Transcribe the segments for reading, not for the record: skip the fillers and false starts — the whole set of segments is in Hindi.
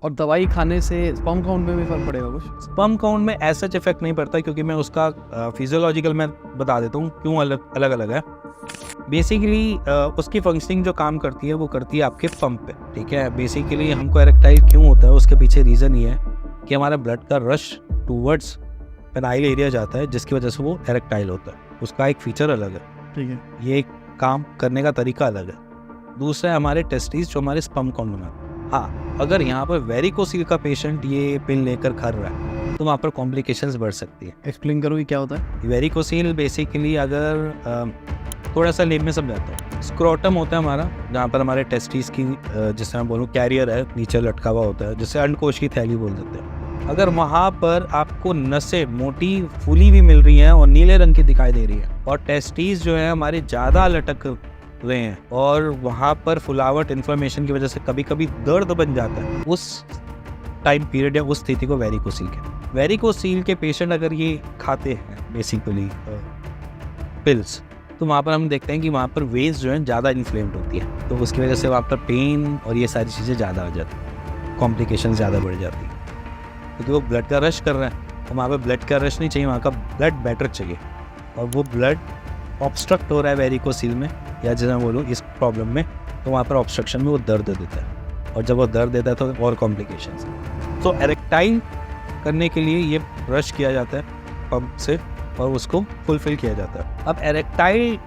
और दवाई खाने से स्पर्म काउंट में भी फर्क पड़ेगा कुछ? स्पर्म काउंट में ऐसा इफेक्ट नहीं पड़ता, क्योंकि मैं उसका फिजियोलॉजिकल मैं बता देता हूँ क्यों अलग अलग है। बेसिकली उसकी फंक्शनिंग जो काम करती है वो करती है आपके पंप पे, ठीक है। बेसिकली हमको एरेक्टाइल क्यों होता है उसके पीछे रीज़न ये है कि हमारा ब्लड का रश टूवर्ड्स पेनाइल एरिया जाता है, जिसकी वजह से वो एरेक्टाइल होता है। उसका एक फीचर अलग है, ठीक है। ये काम करने का तरीका अलग है। दूसरा है हमारे टेस्टिस जो हमारे स्पर्म काउंट बनाते हैं। हाँ, अगर यहाँ पर वेरिकोसील का पेशेंट ये पिल लेकर खा रहा है तो वहाँ पर कॉम्प्लिकेशंस बढ़ सकती है। एक्सप्लेन करो कि क्या होता है। वेरिकोसील बेसिकली अगर थोड़ा सा लेम में समझाता हूँ, स्क्रोटम होता है हमारा, जहाँ पर हमारे टेस्टिस की जिस तरह बोलूँ कैरियर है, नीचे लटका हुआ होता है, जिसे अंडकोश की थैली बोल देते हैं। अगर वहाँ पर आपको नसें मोटी फूली भी मिल रही हैं और नीले रंग की दिखाई दे रही है, और टेस्टिस जो है हमारे ज़्यादा लटक रहे हैं, और वहाँ पर फुलावट इन्फ्लेमेशन की वजह से कभी कभी दर्द बन जाता है, उस टाइम पीरियड या उस स्थिति को वेरिकोसील कहते हैं। वेरिकोसील के पेशेंट अगर ये खाते हैं बेसिकली पिल्स, तो वहाँ पर हम देखते हैं कि वहाँ पर वेन्स जो है ज़्यादा इन्फ्लेम्ड होती है, तो उसकी वजह से वहाँ पर पेन और ये सारी चीज़ें ज़्यादा आ जाती हैं, कॉम्प्लिकेशन ज़्यादा बढ़ जाती है, क्योंकि वो ब्लड का रश कर रहा है। और वहाँ पर ब्लड का रश नहीं चाहिए, वहाँ का ब्लड बेटर चाहिए, और वो ब्लड ऑब्स्ट्रक्ट हो रहा है वेरिकोसील में, या जैसे मैं बोलूँ इस प्रॉब्लम में, तो वहाँ पर ऑब्स्ट्रक्शन में वो दर्द देता है, और जब वो दर्द देता है तो और कॉम्प्लिकेशंस। तो एरेक्टाइल करने के लिए ये रश किया जाता है पंप से, और उसको फुलफिल किया जाता है। अब एरेक्टाइल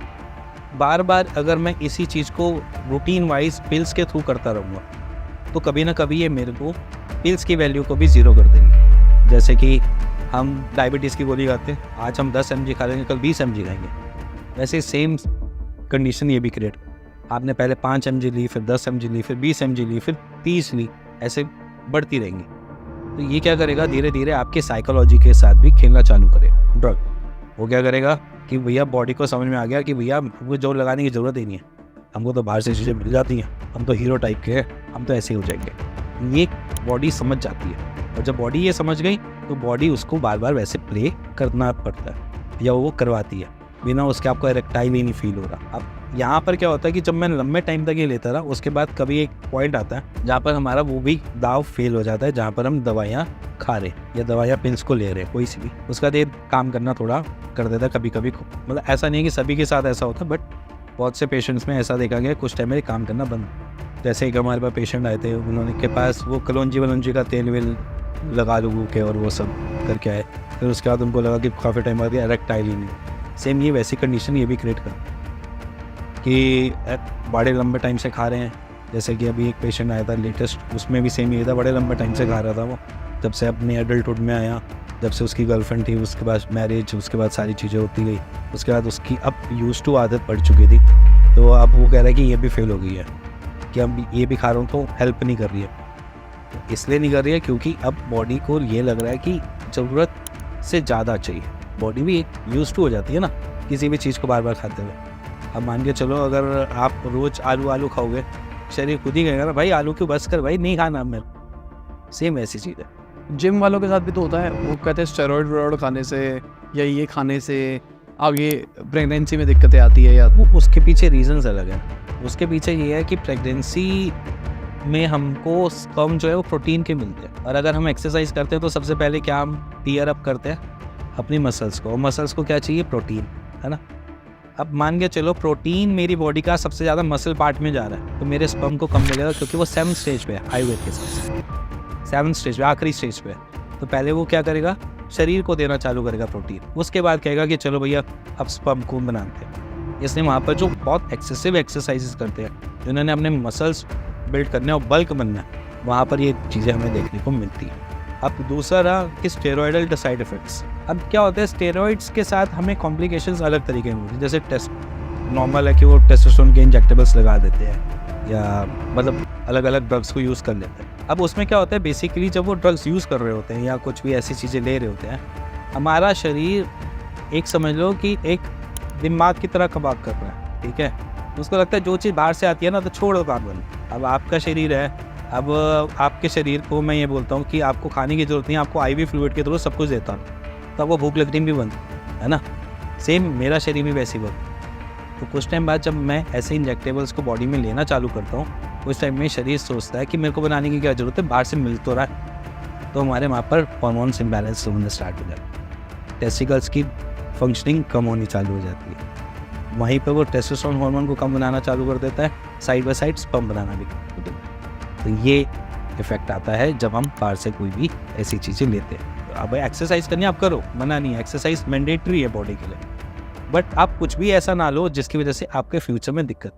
बार बार अगर मैं इसी चीज़ को रूटीन वाइज पिल्स के थ्रू करता रहूँगा, तो कभी ना कभी ये मेरे को पिल्स की वैल्यू को भी ज़ीरो कर देंगे। जैसे कि हम डायबिटीज़ की गोली खाते हैं, आज हम 10 mg खा लेंगे, कल 20 mg खाएंगे, वैसे सेम कंडीशन ये भी क्रिएट। आपने पहले 5 mg ली, फिर 10 mg ली, फिर 20 mg ली, फिर 30 ली, ऐसे बढ़ती रहेंगी। तो ये क्या करेगा, धीरे धीरे आपके साइकोलॉजी के साथ भी खेलना चालू करेगा ड्रग। वो क्या करेगा कि भैया बॉडी को समझ में आ गया कि भैया वो जोर लगाने की ज़रूरत ही नहीं है, हमको तो बाहर से चीज़ें मिल जाती हैं, हम तो हीरो टाइप के हैं, हम तो ऐसे ही हो जाएंगे। ये बॉडी समझ जाती है, और जब बॉडी ये समझ गई तो बॉडी उसको बार बार वैसे प्ले करना पड़ता है, या वो करवाती है, बिना उसके आपको एरेक्टाइल ही नहीं फील हो रहा। अब यहाँ पर क्या होता है कि जब मैं लंबे टाइम तक ये लेता रहा, उसके बाद कभी एक पॉइंट आता है जहाँ पर हमारा वो भी दाव फेल हो जाता है, जहाँ पर हम दवाइयाँ खा रहे या दवाइयाँ पिल्स को ले रहे हैं कोई सी भी, उसका देर काम करना थोड़ा कर देता है कभी कभी। मतलब ऐसा नहीं है कि सभी के साथ ऐसा होता है, बट बहुत से पेशेंट्स में ऐसा देखा गया कुछ टाइम में काम करना बंद। जैसे एक हमारे पास पेशेंट आए थे, उन्होंने के पास वो कलौंजी वलौंजी का तेल वेल लगा लूगू के और वो सब करके आए, फिर उसके बाद उनको लगा कि काफ़ी टाइम बाद एरेक्टाइल ही नहीं। सेम ये वैसी कंडीशन ये भी क्रिएट कर कि बड़े लंबे टाइम से खा रहे हैं। जैसे कि अभी एक पेशेंट आया था लेटेस्ट, उसमें भी सेम ये था, बड़े लंबे टाइम से खा रहा था वो, जब से अपने एडल्टहुड में आया, जब से उसकी गर्लफ्रेंड थी, उसके बाद मैरिज, उसके बाद सारी चीज़ें होती गई, उसके बाद उसकी अब यूज टू आदत पड़ चुकी थी, तो अब वो कह रहा है कि ये भी फेल हो गई है, कि अब ये भी खा रहा हूँ तो हेल्प नहीं कर रही है। इसलिए नहीं कर रही है क्योंकि अब बॉडी को ये लग रहा है कि ज़रूरत से ज़्यादा चाहिए। बॉडी भी यूज टू हो जाती है ना किसी भी चीज़ को बार बार खाते हुए। अब मान के चलो अगर आप रोज़ आलू खाओगे, शरीर खुद ही कहेगा ना भाई आलू क्यों, बस कर भाई, नहीं खाना मेरे को। सेम ऐसी चीज़ है। जिम वालों के साथ भी तो होता है, वो कहते हैं स्टेरॉइड वेरॉइड खाने से या ये खाने से आगे प्रेगनेंसी में दिक्कतें आती है, या वो उसके पीछे रीजंस अलग हैं। उसके पीछे ये है कि प्रेगनेंसी में हमको स्पर्म जो है वो प्रोटीन के मिलते हैं, और अगर हम एक्सरसाइज करते हैं तो सबसे पहले क्या हम टीयर अप करते हैं अपनी मसल्स को, और मसल्स को क्या चाहिए, प्रोटीन, है ना। अब मान के चलो प्रोटीन मेरी बॉडी का सबसे ज़्यादा मसल पार्ट में जा रहा है, तो मेरे स्पर्म को कम लगेगा, क्योंकि वो 7th स्टेज पे है, हाई वेट के साथ 7th स्टेज पे, आखिरी स्टेज पे है। तो पहले वो क्या करेगा, शरीर को देना चालू करेगा प्रोटीन, उसके बाद कहेगा कि चलो भैया अब स्पर्म को बनाते हैं। इसलिए वहाँ पर जो बहुत एक्सेसिव एक्सरसाइजेस करते हैं, जिन्होंने अपने मसल्स बिल्ड करने और बल्क बनना है, वहाँ पर ये चीज़ें हमें देखने को मिलती हैं। अब दूसरा रहा कि स्टेरॉयडल साइड इफेक्ट्स। अब क्या होता है, स्टेरॉइड्स के साथ हमें कॉम्प्लिकेशंस अलग तरीके के होते हैं। जैसे टेस्ट नॉर्मल है कि वो टेस्टोस्टेरोन के इंजेक्टेबल्स लगा देते हैं, या मतलब अलग अलग ड्रग्स को यूज़ कर लेते हैं। अब उसमें क्या होता है, बेसिकली जब वो ड्रग्स यूज़ कर रहे होते हैं या कुछ भी ऐसी चीज़ें ले रहे होते हैं, हमारा शरीर एक समझ लो कि एक दिमाग की तरह कबाब कर रहा है, ठीक है। उसको लगता है जो चीज़ बाहर से आती है ना तो छोड़ दो कार्बन। अब आपका शरीर है, अब आपके शरीर को मैं ये बोलता हूँ कि आपको खाने की ज़रूरत नहीं है, आपको आईवी फ्लूइड के थ्रू सब कुछ देता हूँ, तो आपको भूख लगनी भी बंद, है ना। सेम मेरा शरीर भी वैसे ही वर्क। तो कुछ टाइम बाद जब मैं ऐसे इंजेक्टेबल्स को बॉडी में लेना चालू करता हूँ, उस टाइम में शरीर सोचता है कि मेरे को बनाने की क्या ज़रूरत है, बाहर से मिल तो रहा है। तो हमारे वहाँ पर हॉर्मोन्स इम्बैलेंस होने स्टार्ट हो जाते हैं, टेस्टिकल्स की फंक्शनिंग कम होनी चालू हो जाती है। वहीं पर वो टेस्टोस्टेरोन हार्मोन को कम बनाना चालू कर देता है, साइड बाय साइड स्पर्म बनाना भी कम कर देता है। तो ये इफेक्ट आता है जब हम बाहर से कोई भी ऐसी चीज़ें लेते हैं। तो अब एक्सरसाइज करनी आप करो, मना नहीं है, एक्सरसाइज मैंडेटरी है बॉडी के लिए, बट आप कुछ भी ऐसा ना लो जिसकी वजह से आपके फ्यूचर में दिक्कत।